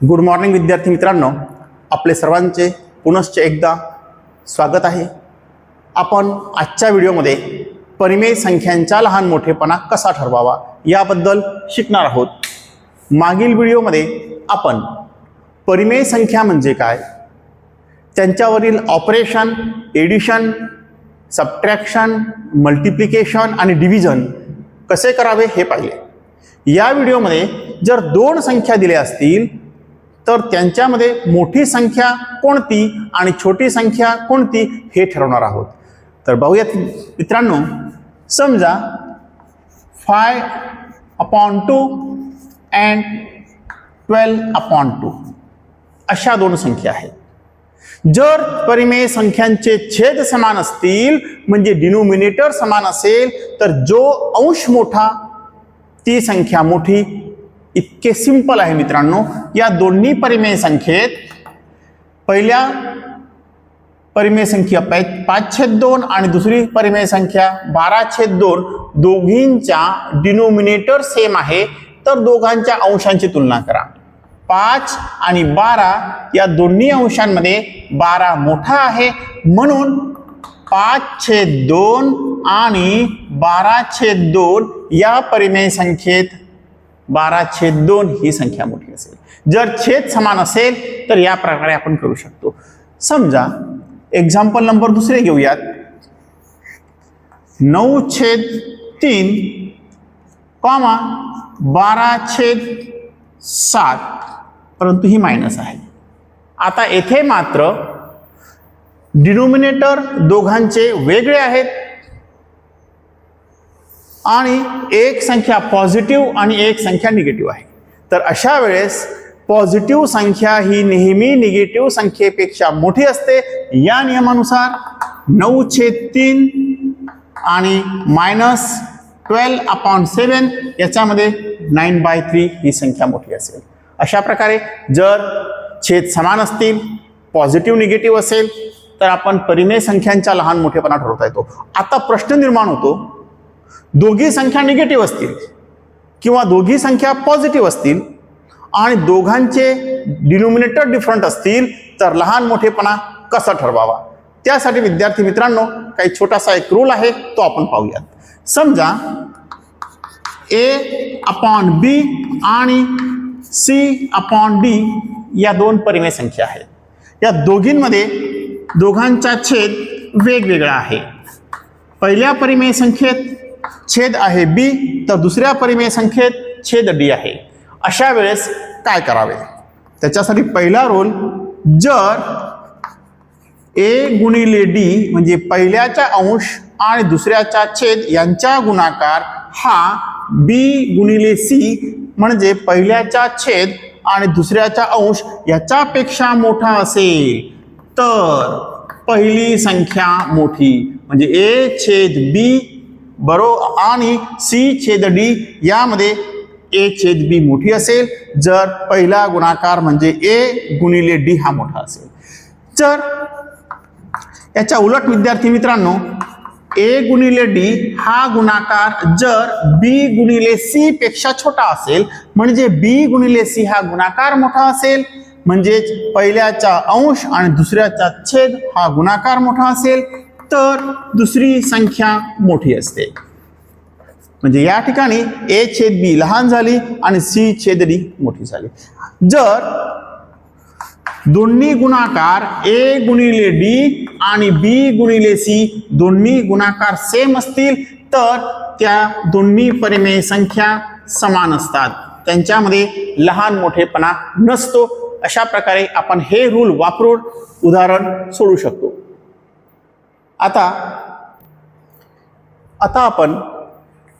Good morning विद्यार्थी मित्रांनो, आपले सर्वांचे पुनश्च एकदा स्वागत आहे। आपण आजच्या व्हिडिओमध्ये परिमेय संख्यांचा लहान मोठेपणा कसा ठरवावा याबद्दल शिकणार आहोत। मागील व्हिडिओमध्ये आपण परिमेय संख्या म्हणजे काय, त्यांच्यावरील ऑपरेशन, एडिशन, सबट्रॅक्शन, मल्टिप्लिकेशन आणि डिव्हिजन कसे करावे हे पाहिले। या व्हिडिओमध्ये जर दोन संख्या दिल्या असतील तर त्यांच्यामध्ये मोठी संख्या कोणती आणि छोटी संख्या कोणती हे ठरवणार आहोत। तर बघूयात मित्रांनो, समजा 5/2 and 12/2 अशा दोन संख्या आहेत। जर परिमेय संख्यांचे छेद समान असतील म्हणजे डिनोमिनेटर समान असेल तर जो अंश मोठा ती संख्या मोठी। इतके सिंपल आहे मित्रांनो। या दोन्ही परिमेय संख्येत पहिल्या परिमेय संख्या 5/2 आणि दुसरी परिमेय संख्या 12/2 दोघींच्या डिनोमिनेटर सेम आहे तर दोघांच्या अंशांची तुलना करा। 5 आणि 12 या दोन्ही अंशांमध्ये 12 मोठा आहे म्हणून 5/2 आणि 12/2 या परिमेय संख्येत 12/2 ही संख्या मोठी असेल। जर छेद समान असेल तर या प्रकारे आपण करू शकतो। समजा एक्झाम्पल नंबर दुसरे घेऊयात। 9/3 12/7 परंतु ही मायनस आहे। आता येथे मात्र डिनोमिनेटर दोघांचे वेगळे आहेत आणि एक संख्या पॉझिटिव्ह आणि एक संख्या निगेटिव्ह आहे। तर अशा वेळेस पॉझिटिव्ह संख्या ही नेहमी निगेटिव्ह संख्येपेक्षा मोठी असते। या नियमानुसार 9/3 आणि -12/7 याच्यामध्ये 9/3 ही संख्या मोठी असेल। अशा प्रकारे जर छेद समान असतील, पॉझिटिव्ह निगेटिव्ह असेल तर आपण परिमेय संख्यांचा लहान मोठेपणा ठरवता येतो। आता प्रश्न निर्माण होतो, दोघी संख्या निगेटिव्ह असतील किंवा दोघी संख्या पॉझिटिव्ह असतील आणि दोघांचे डिनोमिनेटर डिफरंट असतील तर लहान मोठेपणा कसा ठरवावा। त्यासाठी विद्यार्थी मित्रांनो काही छोटासा एक रूल आहे तो आपण पाहूयात। समजा a/b आणि c/d या दोन परिमेय संख्या आहेत। या दोघींमध्ये दोघांचा छेद वेगवेगळा आहे। पहिल्या परिमेय संख्येत छेद आहे b तर दुसऱ्या परिमेय संख्येत छेद d आहे। अशा वेळेस काय करावे त्याच्यासाठी पहिला रूल, जर a गुणिले d म्हणजे पहिल्याचा अंश आणि दुसऱ्याचा छेद यांचा गुणाकार हा b गुणिले c म्हणजे पहिल्याचा छेद आणि दुसऱ्याचा अंश याच्यापेक्षा मोठा असेल तर पहिली संख्या मोठी म्हणजे a/b बरोबर आणि c/d यामध्ये a/b मोठी असेल जर पहिला गुणाकार म्हणजे a गुणिले d हा मोठा असेल। जर याच्या उलट विद्यार्थी मित्रांनो a गुणिले d हा गुणाकार जर b गुणिले c पेक्षा छोटा असेल म्हणजे b गुणिले c हा गुणाकार मोठा असेल म्हणजेच पहिल्याचा अंश आणि दुसऱ्याचा छेद हा गुणाकार मोठा असेल तर दुसरी संख्या मोठी असते। म्हणजे या ठिकाणी a/b लहान झाली आणि c/d मोठी झाली। जर दोन्ही गुणाकार a गुणिले d आणि b गुणिले c दोन्ही गुणाकार सेम असतील तर त्या दोन्ही परिमेय संख्या समान असतात, त्यांच्यामध्ये लहान मोठेपणा नसतो। अशा प्रकारे आपण हे रूल वापरून उदाहरण सोडवू शकतो। आता आपण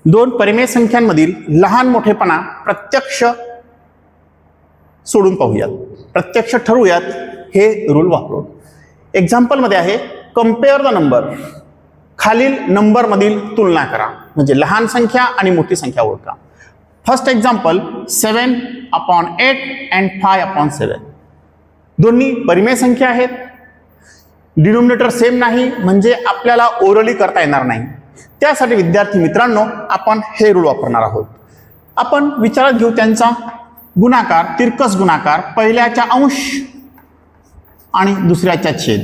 दोन परिमेय संख्यांमधील लहान मोठेपणा प्रत्यक्ष सोडून पाहूयात, प्रत्यक्ष ठरवूयात हे रूल वापरून। एक्झाम्पल मध्ये आहे कंपेअर द नंबर, खालील नंबर मधील तुलना करा म्हणजे लहान संख्या आणि मोठी संख्या ओळखा। फर्स्ट एक्झाम्पल 7/8 and 5/7 दोन्ही परिमेय संख्या आहेत, डिनोमिनेटर सेम नाही म्हणजे आपल्याला ओरली करता येणार नाही। त्यासाठी विद्यार्थी मित्रांनो आपण हे रूल वापरणार आहोत। आपण विचारात घेऊ त्यांचा गुणाकार, तिरकस गुणाकार, पहिल्याच्या अंश आणि दुसऱ्याच्या छेद.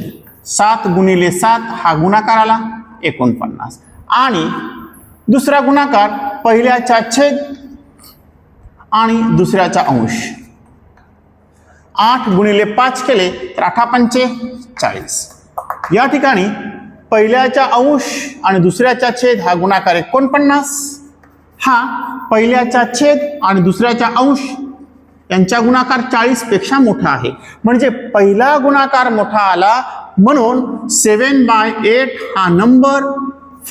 7 गुणिले 7 हा गुणाकार आला 49. आणि दुसरा गुणाकार पहिल्याचा छेद आणि दुसऱ्याचा अंश. 8 गुणिले 5 केले तर 8 पंचे 40. या ठिकाणी पहिल्याचा अंश आणि दुसऱ्याचा छेद हा गुणाकार 49. हा पहिल्याचा छेद आणि दुसऱ्याचा अंश यांचा गुणाकार 40 पेक्षा मोठा आहे. म्हणजे पहिला गुणाकार मोठा आला म्हणून 7/8 हा नंबर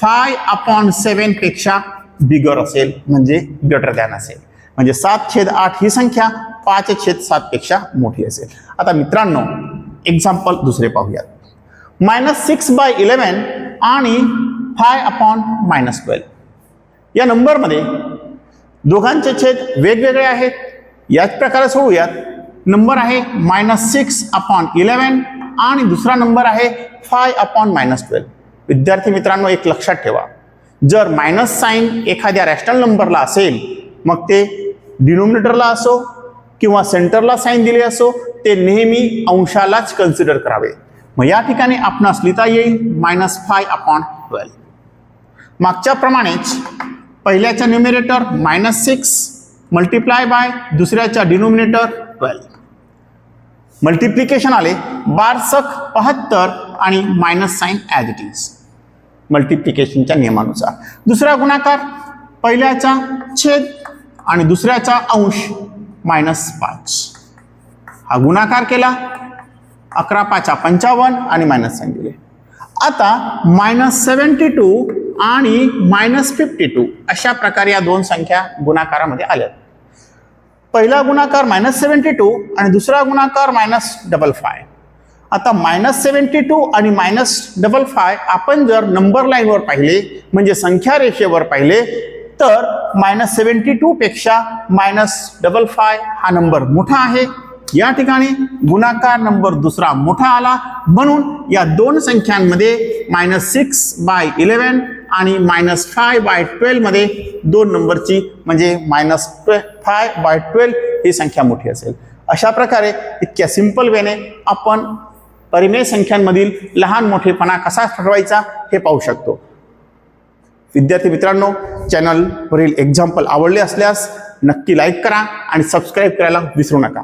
5/7 पेक्षा बिगर असेल, म्हणजे ग्रेटर दॅन असेल. म्हणजे 7/8 ही संख्या 5/7 पेक्षा मोठी असेल. आता मित्रांनो एक्झाम्पल दुसरे पाहूयात. -6/11 आणि 5/12 या नंबरमध्ये दोघांचे छेद वेगवेगळे आहेत. याच प्रकारे सोडूयात. नंबर आहे -6/11 आणि दुसरा नंबर आहे 5/12. विद्यार्थी मित्रांनो एक लक्षात ठेवा, जर मायनस साइन एखाद्या रॅशनल नंबरला असेल मग ते डिनोमिनेटरला असो किंवा सेंटरला साइन दिले असो ते नेहमी अंशालाच कन्सिडर करावे. मग या ठिकाणी आपणास लिहिता येईल -5/12. मागच्या प्रमाणेच पहिल्याचा न्यूमरेटर -6 मल्टिप्लाय बाय दुसऱ्याचा डिनोमिनेटर 12. मल्टिप्लिकेशन आले 12×72 आणि minus sign as it is मल्टिप्लिकेशनच्या नियमानुसार. दुसरा गुणाकार पहिल्याचा छेद आणि दुसऱ्याचा अंश -5. हा गुणाकार केला 11×5 55 आणि मायनस साइन दिले. आता -72 आणि -52 अशा प्रकारे या दोन संख्या गुणाकारामध्ये आल्या. पहिला गुणाकार -72 आणि दुसरा गुणाकार -55. आता -72 आणि -55 आपण जर नंबर लाईनवर पाहिले म्हणजे संख्या रेषेवर पाहिले तर -72 पेक्षा -55 हा नंबर मोठा आहे. या ठिकाणी गुणाकार नंबर दुसरा मोठा आला म्हणून या दोन संख्यांमध्ये -6/11 आणि -5/12 मध्ये दोन नंबरची म्हणजे -5/12 ही संख्या मोठी असेल. अशा प्रकारे इतक्या सिंपल वेने आपण परिमेय संख्यांमधील लहान मोठेपणा कसा ठरवायचा हे पाहू शकतो. विद्यार्थी मित्रांनो चॅनलवरील एक्झाम्पल आवडले असल्यास नक्की लाईक करा आणि सबस्क्राईब करायला विसरू नका.